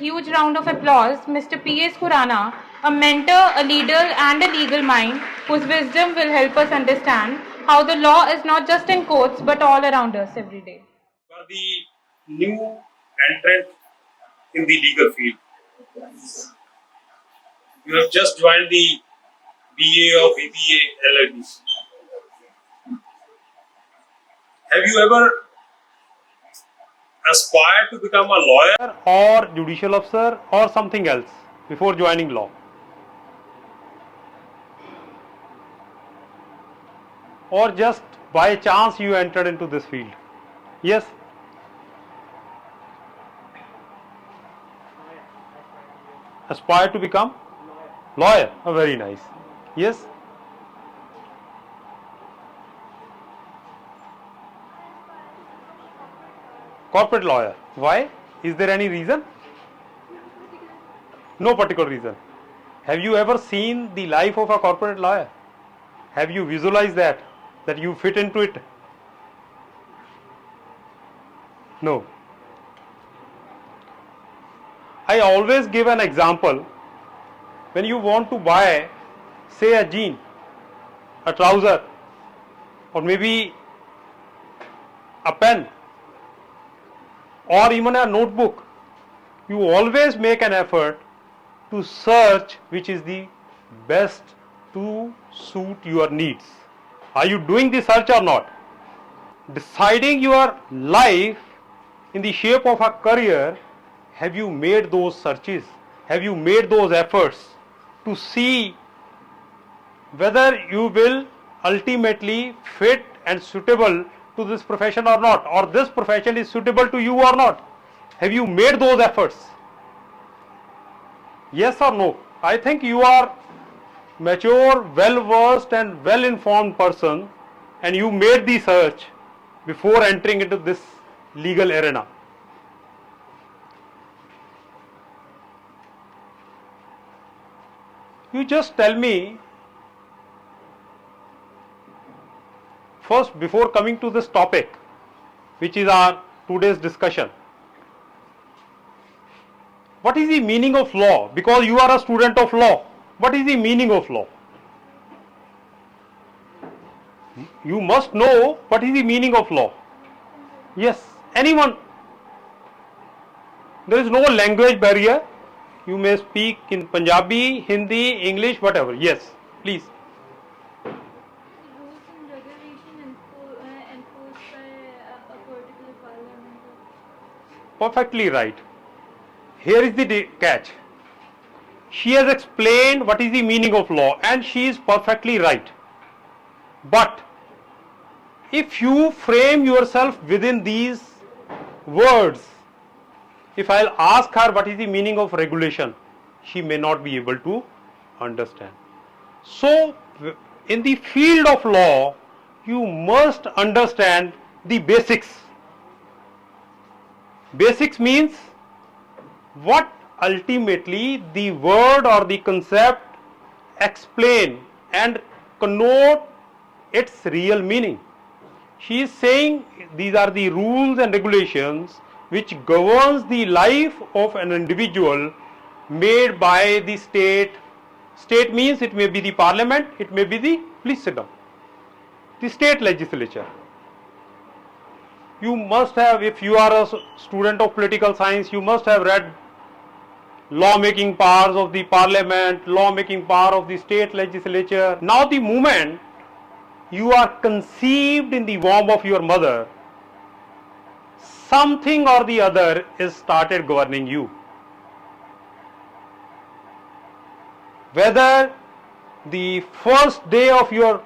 huge round of applause Mr. I P S Khurana, a mentor, a leader, and a legal mind whose wisdom will help us understand how the law is not just in courts but all around us every day. For the new entrant in the legal field, you have just joined the BA of EBA LLB. Have you ever aspired to become a lawyer or judicial officer or something else before joining law? Or just by chance you entered into this field? Yes? Aspire to become lawyer? Oh, very nice. Yes? Corporate lawyer. Why? Is there any reason? No particular reason. Have you ever seen the life of a corporate lawyer? Have you visualized that you fit into it? No. I always give an example. When you want to buy, say, a jean, a trouser, or maybe a pen, or even a notebook, you always make an effort to search which is the best to suit your needs. Are you doing the search or not? Deciding your life in the shape of a career, have you made those searches? Have you made those efforts to see whether you will ultimately fit and suitable to this profession or not, or this profession is suitable to you or not? Have you made those efforts? Yes or no? I think you are mature, well versed and well informed person, and you made the search before entering into this legal arena. You just tell me first, before coming to this topic, which is our today's discussion, what is the meaning of law? Because you are a student of law, what is the meaning of law? You must know what is the meaning of law. Yes, anyone. There is no language barrier. You may speak in Punjabi, Hindi, English, whatever. Yes, please. Rules and regulation enforced by a particular parliament. Perfectly right. Here is the catch. She has explained what is the meaning of law, and she is perfectly right. But if you frame yourself within these words, if I'll ask her what is the meaning of regulation, she may not be able to understand. So, in the field of law, you must understand the basics. Basics means what ultimately the word or the concept explain and connote its real meaning. She is saying these are the rules and regulations which governs the life of an individual made by the state. State means it may be the parliament, it may be the, please sit down, the state legislature. You must have, if you are a student of political science, you must have read law-making powers of the parliament, law-making power of the state legislature. Now the moment you are conceived in the womb of your mother, something or the other is started governing you. Whether the first day of your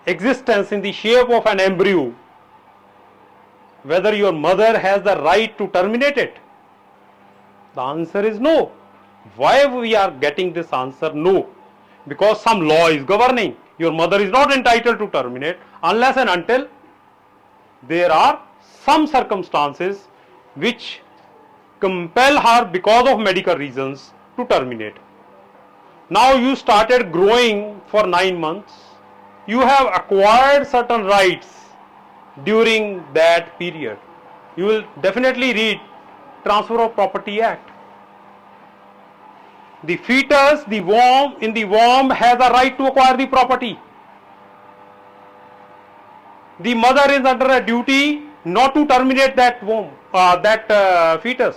existence in the shape of an embryo, whether your mother has the right to terminate it, the answer is no. Why we are getting this answer no? Because some law is governing. Your mother is not entitled to terminate unless and until there are some circumstances which compel her because of medical reasons to terminate. Now you started growing for 9 months. You have acquired certain rights during that period. You will definitely read Transfer of Property Act. the fetus, the womb, in the womb has a right to acquire the property. The mother is under a duty not to terminate that womb, fetus.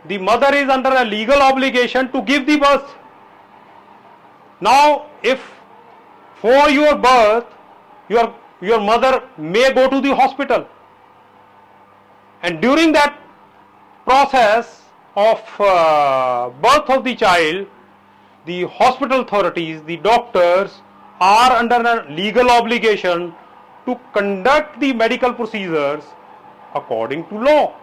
The mother is under a legal obligation to give the birth. Now, if for your birth, your mother may go to the hospital, and during that process of birth of the child, the hospital authorities, the doctors are under a legal obligation to conduct the medical procedures according to law.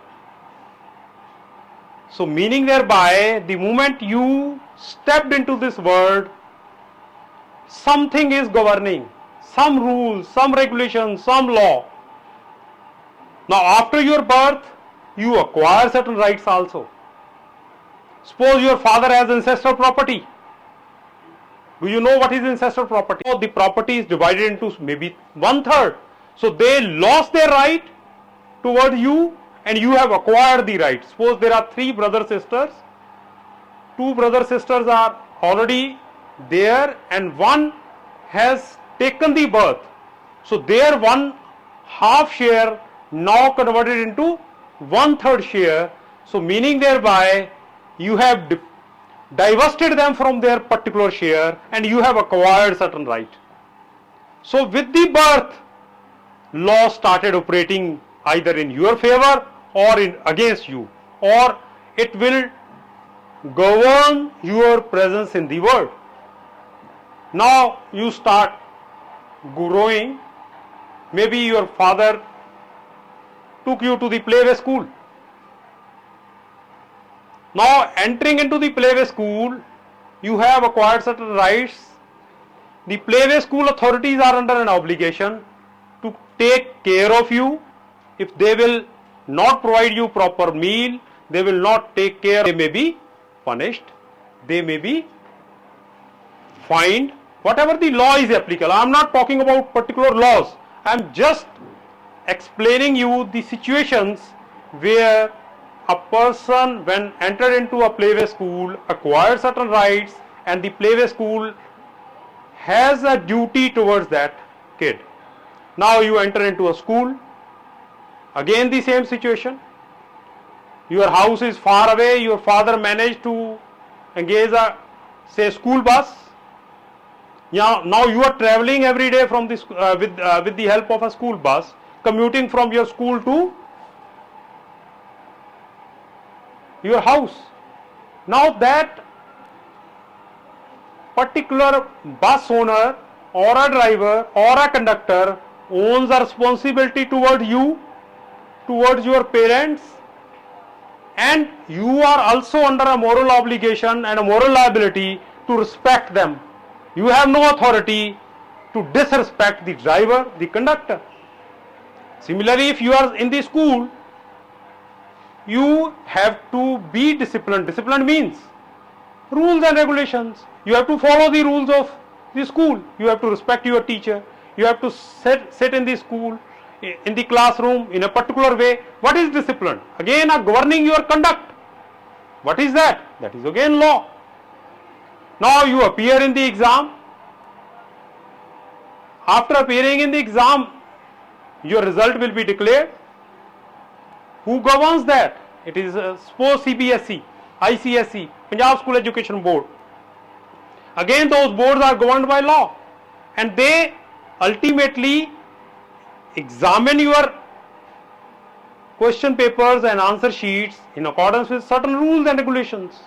So meaning thereby, the moment you stepped into this world, something is governing, some rules, some regulations, some law. Now after your birth, you acquire certain rights also. Suppose your father has ancestral property. Do you know what is ancestral property? So the property is divided into maybe 1/3. So they lost their right toward you and you have acquired the right. Suppose there are 3 brothers sisters. 2 brothers sisters are already there and one has taken the birth. So their 1/2 share now converted into 1/3 share. So meaning thereby you have divested them from their particular share and you have acquired certain right. So with the birth, law started operating either in your favor or against you, or it will govern your presence in the world. Now you start growing. Maybe your father took you to the playway school. Now entering into the playway school, you have acquired certain rights. The playway school authorities are under an obligation to take care of you. If they will not provide you proper meal, they will not take care, they may be punished, they may be fined, whatever the law is applicable. I am not talking about particular laws, I am just explaining you the situations where a person when entered into a playway school acquired certain rights and the playway school has a duty towards that kid. Now you enter into a school, again the same situation. Your house is far away, your father managed to engage a school bus. Now you are traveling every day from this with the help of a school bus, commuting from your school to your house. Now that particular bus owner or a driver or a conductor owns a responsibility toward you, towards your parents, and you are also under a moral obligation and a moral liability to respect them. You have no authority to disrespect the driver, the conductor. Similarly, if you are in the school, you have to be disciplined. Discipline means rules and regulations. You have to follow the rules of the school. You have to respect your teacher. You have to sit in the school, in the classroom in a particular way. What is discipline? Again, governing your conduct. What is that? That is again law. Now you appear in the exam. After appearing in the exam, your result will be declared. Who governs that? It is suppose CBSE, ICSE, Punjab School Education Board. Again, those boards are governed by law, and they ultimately examine your question papers and answer sheets in accordance with certain rules and regulations.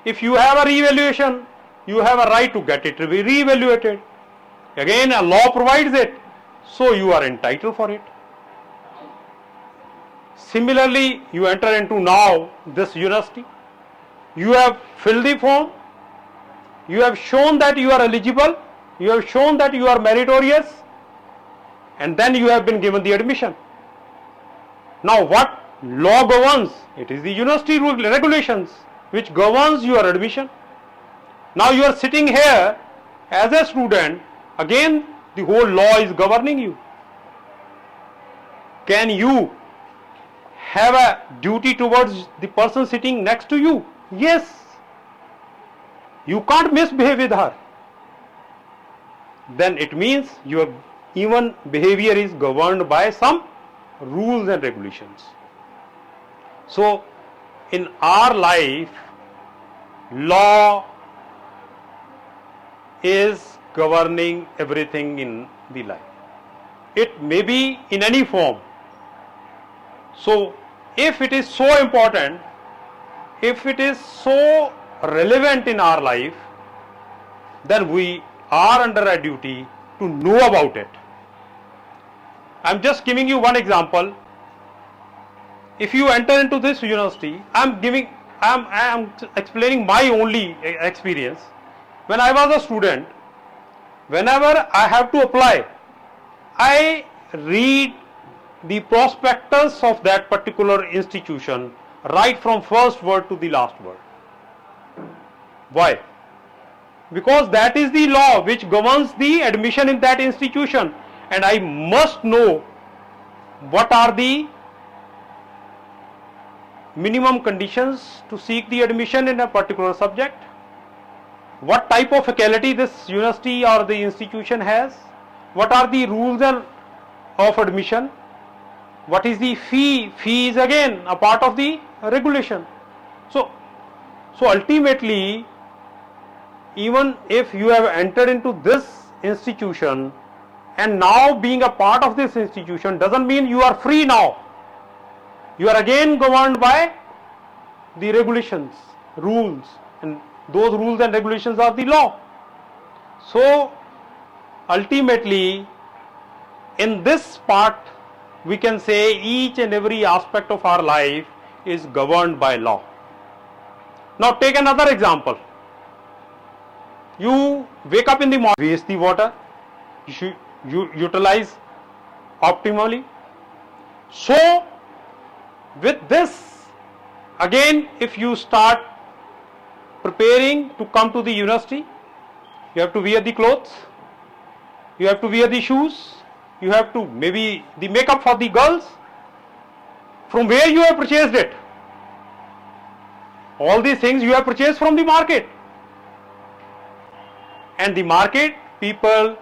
If you have a re-evaluation, you have a right to get it re-evaluated. Again, a law provides it, so you are entitled for it. Similarly, you enter into now this university. You have filled the form. You have shown that you are eligible. You have shown that you are meritorious. And then you have been given the admission. Now what law governs? It is the university regulations which governs your admission. Now you are sitting here as a student. Again, the whole law is governing you. Can you have a duty towards the person sitting next to you? Yes, you can't misbehave with her. Then it means your even behavior is governed by some rules and regulations. So in our life, law is governing everything in the life. It may be in any form. So if it is so important, if it is so relevant in our life, then we are under a duty to know about it. I am just giving you one example. If you enter into this university, I am explaining my only experience. When I was a student, whenever I have to apply, I read the prospectus of that particular institution right from first word to the last word. Why? Because that is the law which governs the admission in that institution, and I must know what are the minimum conditions to seek the admission in a particular subject, what type of faculty this university or the institution has, what are the rules of admission, what is the fee. Fee is again a part of the regulation. So ultimately, even if you have entered into this institution and now being a part of this institution doesn't mean you are free now. You are again governed by the regulations, rules, and those rules and regulations are the law. So ultimately, in this part, we can say each and every aspect of our life is governed by law. Now take another example. You wake up in the morning, waste the water, you utilize optimally. So with this, again, if you start preparing to come to the university, you have to wear the clothes, you have to wear the shoes, you have to maybe the makeup for the girls. From where you have purchased it? All these things you have purchased from the market. And the market people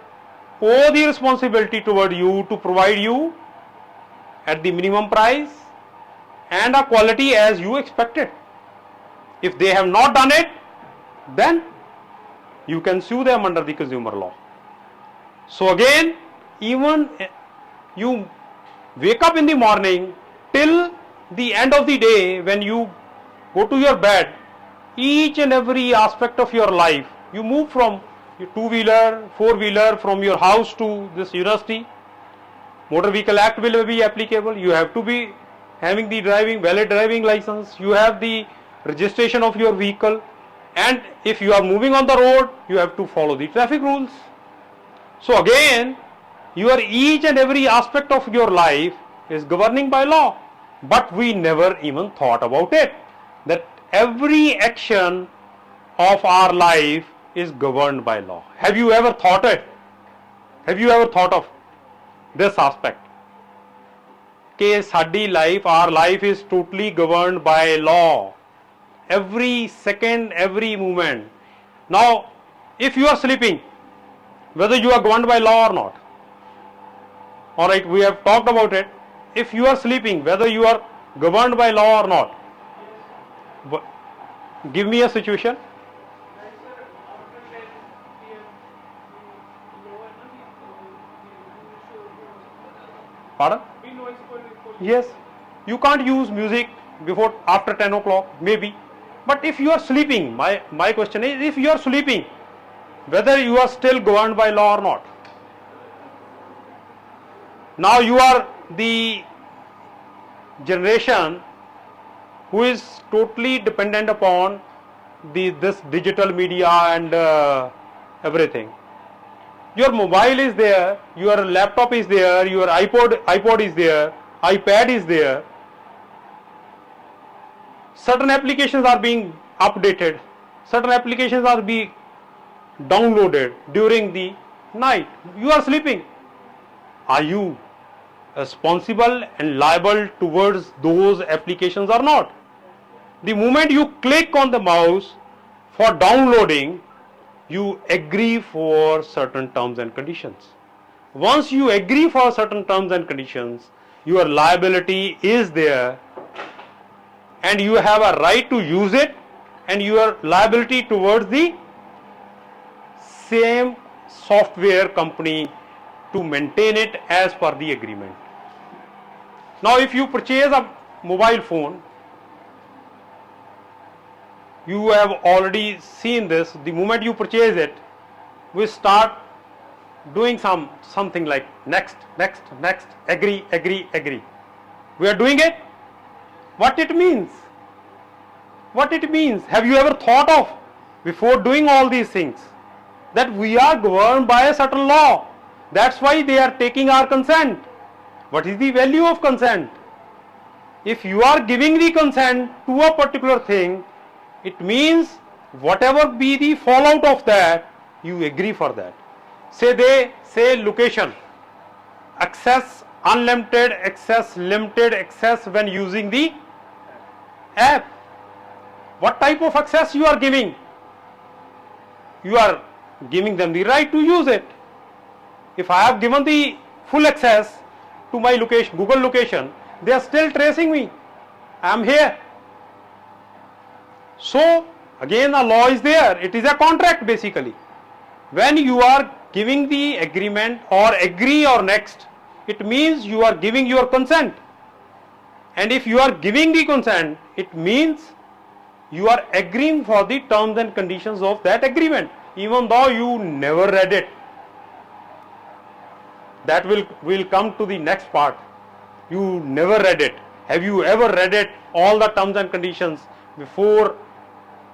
owe the responsibility toward you to provide you at the minimum price and a quality as you expected. If they have not done it, then you can sue them under the consumer law. So again, even you wake up in the morning till the end of the day, when you go to your bed, each and every aspect of your life, you move from your two-wheeler, four-wheeler, from your house to this university. Motor Vehicle Act will be applicable. You have to be having the valid driving license. You have the registration of your vehicle, and if you are moving on the road, you have to follow the traffic rules. So again, your each and every aspect of your life is governing by law, but we never even thought about it, that every action of our life is governed by law. Have you ever thought it? Have you ever thought of this aspect? Ke saadi life, our life is totally governed by law. Every second, every moment. Now, if you are sleeping, whether you are governed by law or not. Alright, we have talked about it. If you are sleeping, whether you are governed by law or not. Give me a situation. Pardon? Yes. You can't use music after 10 o'clock, maybe. But if you are sleeping, my question is, if you are sleeping, whether you are still governed by law or not. Now you are the generation who is totally dependent upon this digital media and everything. Your mobile is there, your laptop is there, your iPod is there, iPad is there. Certain applications are being updated, certain applications are being downloaded during the night. You are sleeping. Are you responsible and liable towards those applications or not? The moment you click on the mouse, For downloading, you agree for certain terms and conditions. Once you agree for certain terms and conditions, your liability is there and you have a right to use it, and your liability towards the same software company to maintain it as per the agreement. Now if you purchase a mobile phone, you have already seen this. The moment you purchase it, we start doing something like next, agree. We are doing it. What it means? Have you ever thought of, before doing all these things, that we are governed by a certain law? That's why they are taking our consent. What is the value of consent? If you are giving the consent to a particular thing, it means whatever be the fallout of that, you agree for that. Say they say location, access unlimited, access limited, access when using the app. What type of access you are giving? You are giving them the right to use it. If I have given the full access to my location, Google location, they are still tracing me. I am here. So again the law is there. It is a contract basically. When you are giving the agreement or agree or next, it means you are giving your consent. And if you are giving the consent, it means you are agreeing for the terms and conditions of that agreement, even though you never read it. That will come to the next part. You never read it. Have you ever read it, all the terms and conditions, before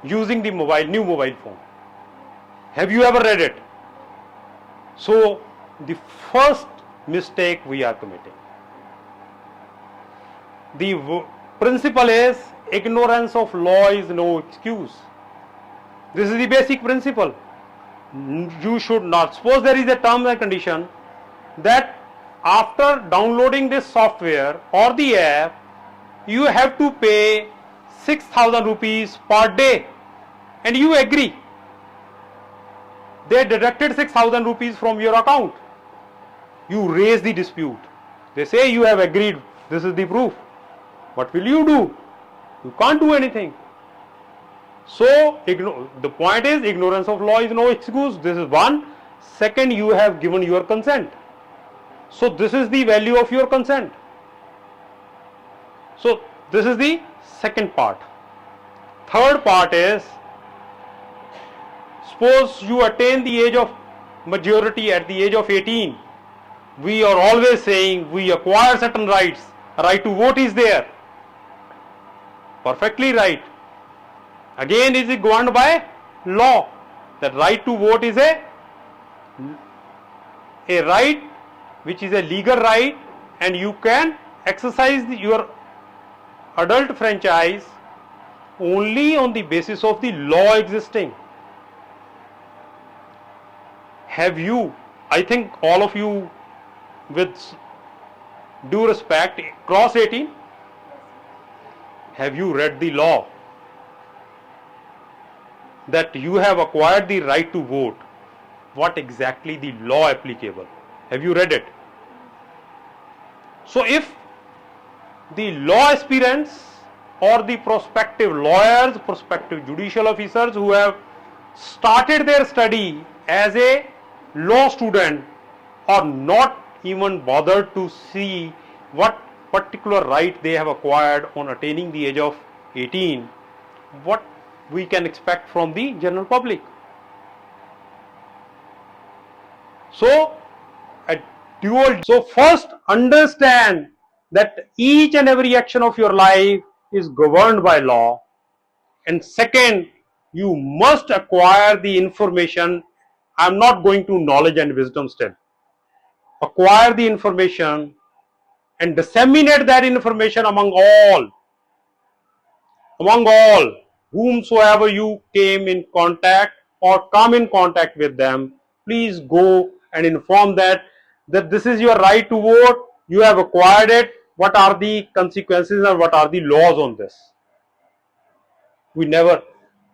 using the new mobile phone? Have you ever read it? So the first mistake we are committing. The principle is ignorance of law is no excuse. This is the basic principle. You should not, suppose there is a term and condition that after downloading this software or the app, you have to pay 6,000 rupees per day, and you agree. They deducted 6,000 rupees from your account. You raise the dispute. They say you have agreed. This is the proof. What will you do? You can't do anything. So the point is, ignorance of law is no excuse. This is one. Second, you have given your consent. So this is the value of your consent. So this is the second part. Third part is, suppose you attain the age of majority at the age of 18. We are always saying we acquire certain rights. Right to vote is there. Perfectly right. Again, is it governed by law? That right to vote is a right which is a legal right, and you can exercise your adult franchise only on the basis of the law existing. Have you, I think all of you, with due respect, cross 18? Have you read the law? That you have acquired the right to vote. What exactly the law applicable? Have you read it? So if the law aspirants or the prospective lawyers, prospective judicial officers who have started their study as a law student are not even bothered to see what particular right they have acquired on attaining the age of 18, what we can expect from the general public. So first understand that each and every action of your life is governed by law, and second, you must acquire the information. I am not going to knowledge and wisdom still. Acquire the information and disseminate that information among all whomsoever you came in contact or come in contact with them. Please go and inform that this is your right to vote, you have acquired it, what are the consequences and what are the laws on this. We never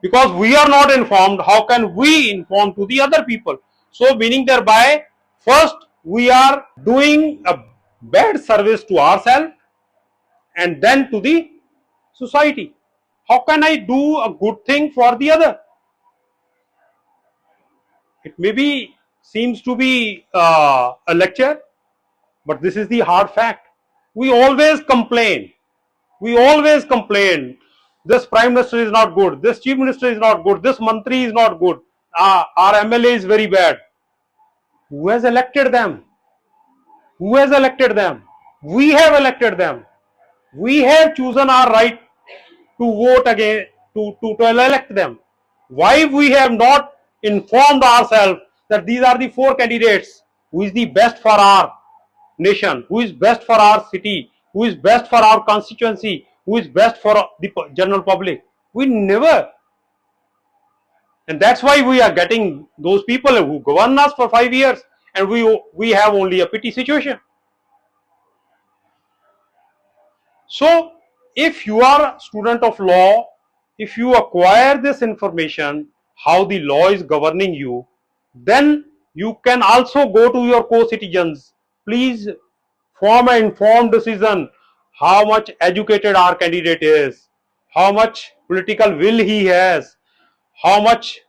Because we are not informed, how can we inform to the other people? So meaning thereby, first we are doing a bad service to ourselves and then to the society. How can I do a good thing for the other? It maybe seems to be a lecture, but this is the hard fact. We always complain. We always complain. This prime minister is not good. This chief minister is not good. This mantri is not good. Our MLA is very bad. Who has elected them? Who has elected them? We have elected them. We have chosen our right to vote again, to elect them. Why we have not informed ourselves that these are the four candidates who is the best for our nation, who is best for our city, who is best for our constituency, who is best for the general public? We never. And that's why we are getting those people who govern us for 5 years and we have only a pity situation. So if you are a student of law, if you acquire this information, how the law is governing you, then you can also go to your co-citizens. Please form an informed decision how much educated our candidate is, how much political will he has, how much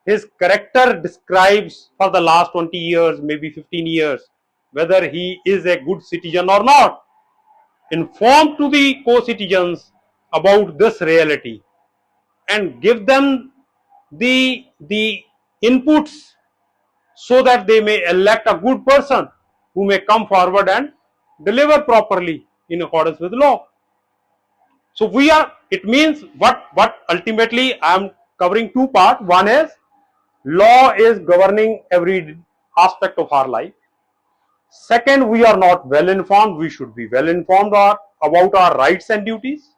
his character describes for the last 20 years, maybe 15 years, whether he is a good citizen or not. Inform to the co-citizens about this reality and give them the inputs so that they may elect a good person who may come forward and deliver properly in accordance with law. So we are, it means what ultimately I am covering two parts. One is law is governing every aspect of our life. Second, we are not well informed. We should be well informed about our rights and duties.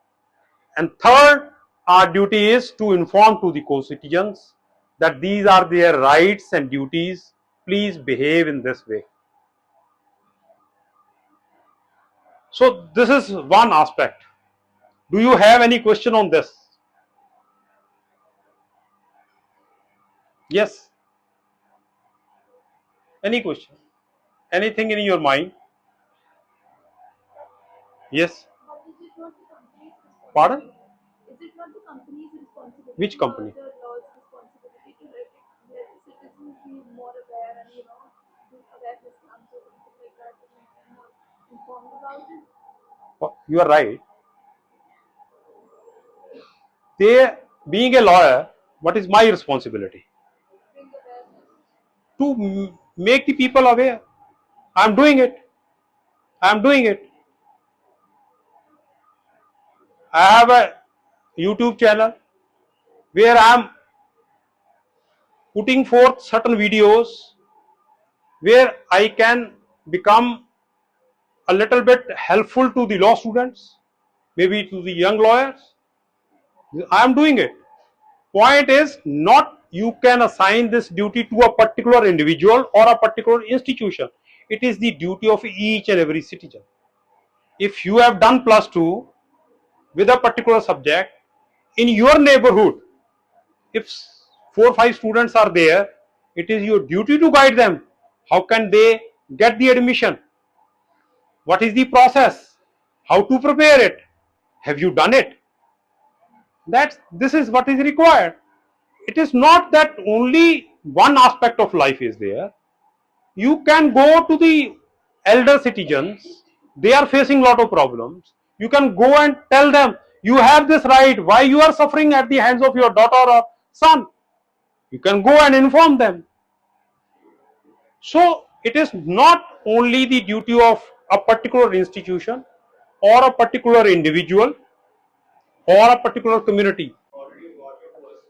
And third, our duty is to inform to the co-citizens that these are their rights and duties. Please behave in this way. So this is one aspect. Do you have any question on this? Yes. Any question? Anything in your mind? Yes. But is it not the company's responsibility? Pardon? Is it not the company's responsibility? Which company? Or the law's responsibility to let the citizens be more aware and do awareness camps or something like that to make them more informed about it? You are right. They, being a lawyer, what is my responsibility? Bring awareness. To make the people aware. I am doing it. I am doing it. I have a YouTube channel where I am putting forth certain videos where I can become a little bit helpful to the law students, maybe to the young lawyers. I am doing it. Point is not you can assign this duty to a particular individual or a particular institution. It is the duty of each and every citizen. If you have done +2 with a particular subject in your neighborhood, if 4 or 5 students are there, it is your duty to guide them. How can they get the admission? What is the process? How to prepare it? Have you done it? This is what is required. It is not that only one aspect of life is there. You can go to the elder citizens. They are facing lot of problems. You can go and tell them, you have this right. Why you are suffering at the hands of your daughter or son? You can go and inform them. So it is not only the duty of a particular institution or a particular individual or a particular community.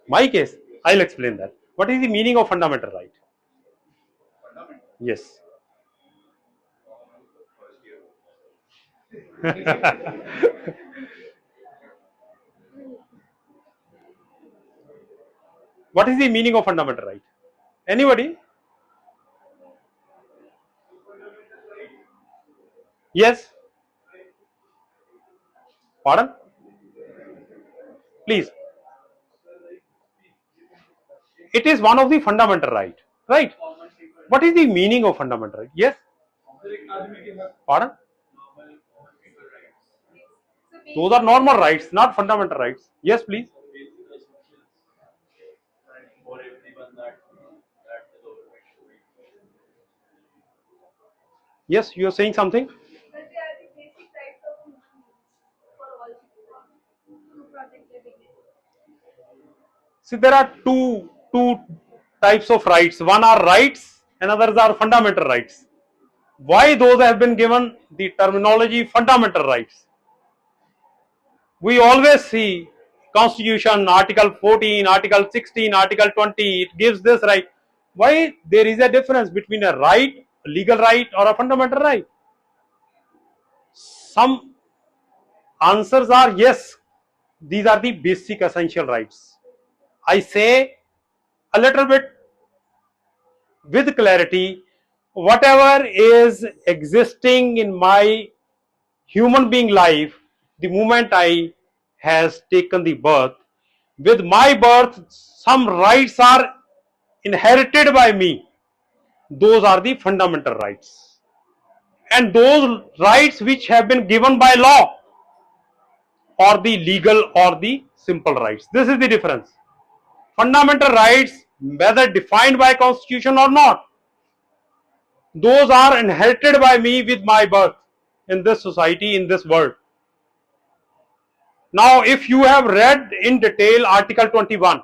My case, I'll explain that. What is the meaning of fundamental right? Yes. What is the meaning of fundamental right? Anybody? Yes? Pardon? Please. it is one of the fundamental right? What is the meaning of fundamental right? Yes? Pardon? Those are normal rights, not fundamental rights. Yes, please. Yes, you are saying something? But they are the basic rights of human beings for all citizens to protect their dignity. See, there are two types of rights. One are rights and others are fundamental rights. Why those have been given the terminology fundamental rights? We always see Constitution, Article 14, Article 16, Article 20, it gives this right. Why there is a difference between a right, a legal right or a fundamental right? Some answers are yes, these are the basic essential rights. I say a little bit with clarity, whatever is existing in my human being life, the moment I has taken the birth, with my birth, some rights are inherited by me. Those are the fundamental rights. And those rights which have been given by law or the legal or the simple rights. This is the difference. Fundamental rights, whether defined by constitution or not, those are inherited by me with my birth in this society, in this world. Now, if you have read in detail Article 21,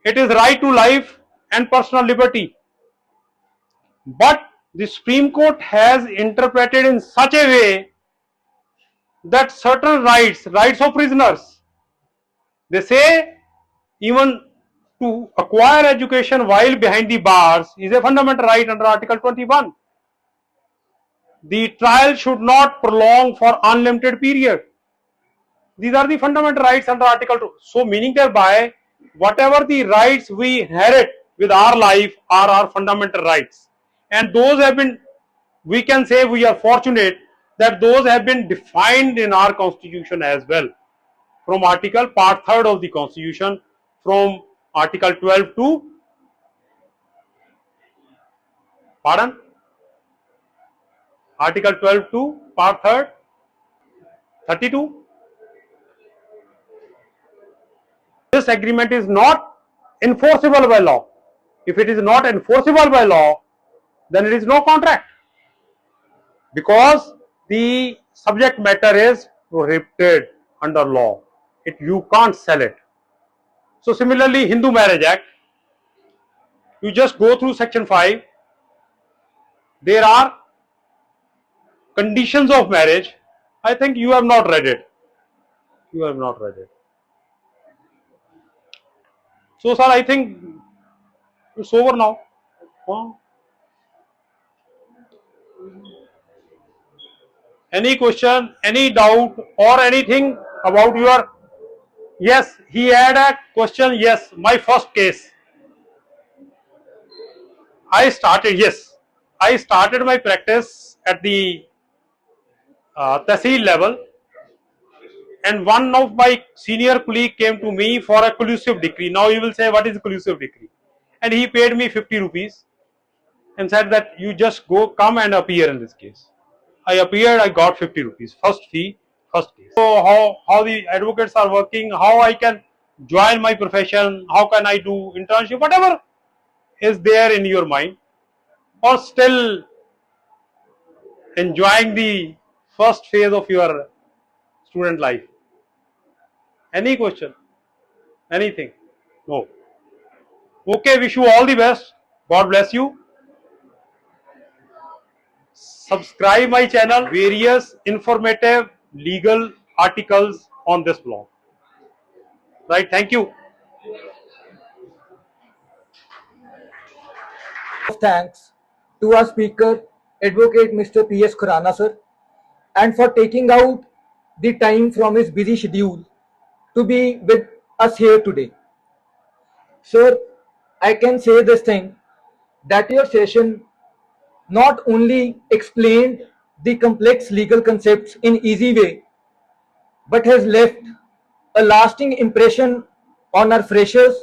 it is right to life and personal liberty. But the Supreme Court has interpreted in such a way that certain rights, rights of prisoners, they say even to acquire education while behind the bars is a fundamental right under Article 21. The trial should not prolong for unlimited period. These are the fundamental rights under Article 2. So meaning thereby, whatever the rights we inherit with our life are our fundamental rights. And those have been, we can say we are fortunate that those have been defined in our constitution as well. From Article Part 3rd of the Constitution, from Article 12 to, pardon? Article 12 to Part 3rd, 32. This agreement is not enforceable by law. If it is not enforceable by law, then it is no contract, because the subject matter is prohibited under law. You can't sell it. So similarly, Hindu Marriage Act, you just go through section 5, there are conditions of marriage. I think you have not read it. You have not read it. So sir, I think it's over now. Any question, any doubt or anything about your, yes, he had a question, yes, my first case. I started my practice at the Tehsil level, and one of my senior colleague came to me for a collusive decree. Now you will say, what is collusive decree? And he paid me 50 rupees and said that you just come and appear in this case. I appeared, I got 50 rupees, first fee, first case. So how the advocates are working, how I can join my profession, how can I do internship, whatever is there in your mind, or still enjoying the first phase of your student life. Any question? Anything? No. Okay, wish you all the best. God bless you. Subscribe my channel, various informative legal articles on this blog. Right, thank you. Thanks to our speaker, Advocate Mr. P S Khurana sir, and for taking out the time from his busy schedule to be with us here today. Sir, I can say this thing, that your session not only explained the complex legal concepts in easy way, but has left a lasting impression on our freshers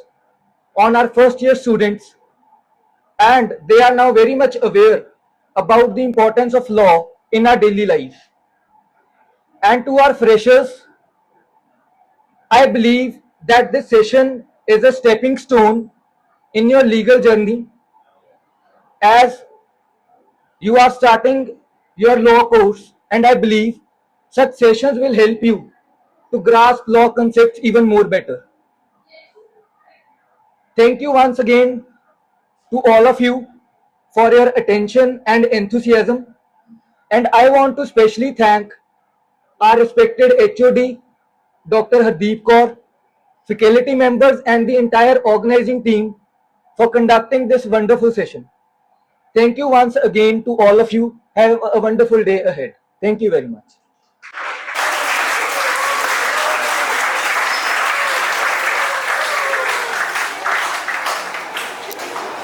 on our first year students, and they are now very much aware about the importance of law in our daily life. And to our freshers, I believe that this session is a stepping stone in your legal journey, as you are starting your law course, and I believe such sessions will help you to grasp law concepts even more better. Thank you once again to all of you for your attention and enthusiasm, and I want to specially thank our respected HOD, Dr. Hardeep Kaur, faculty members, and the entire organizing team for conducting this wonderful session. Thank you once again to all of you. Have a wonderful day ahead. Thank you very much.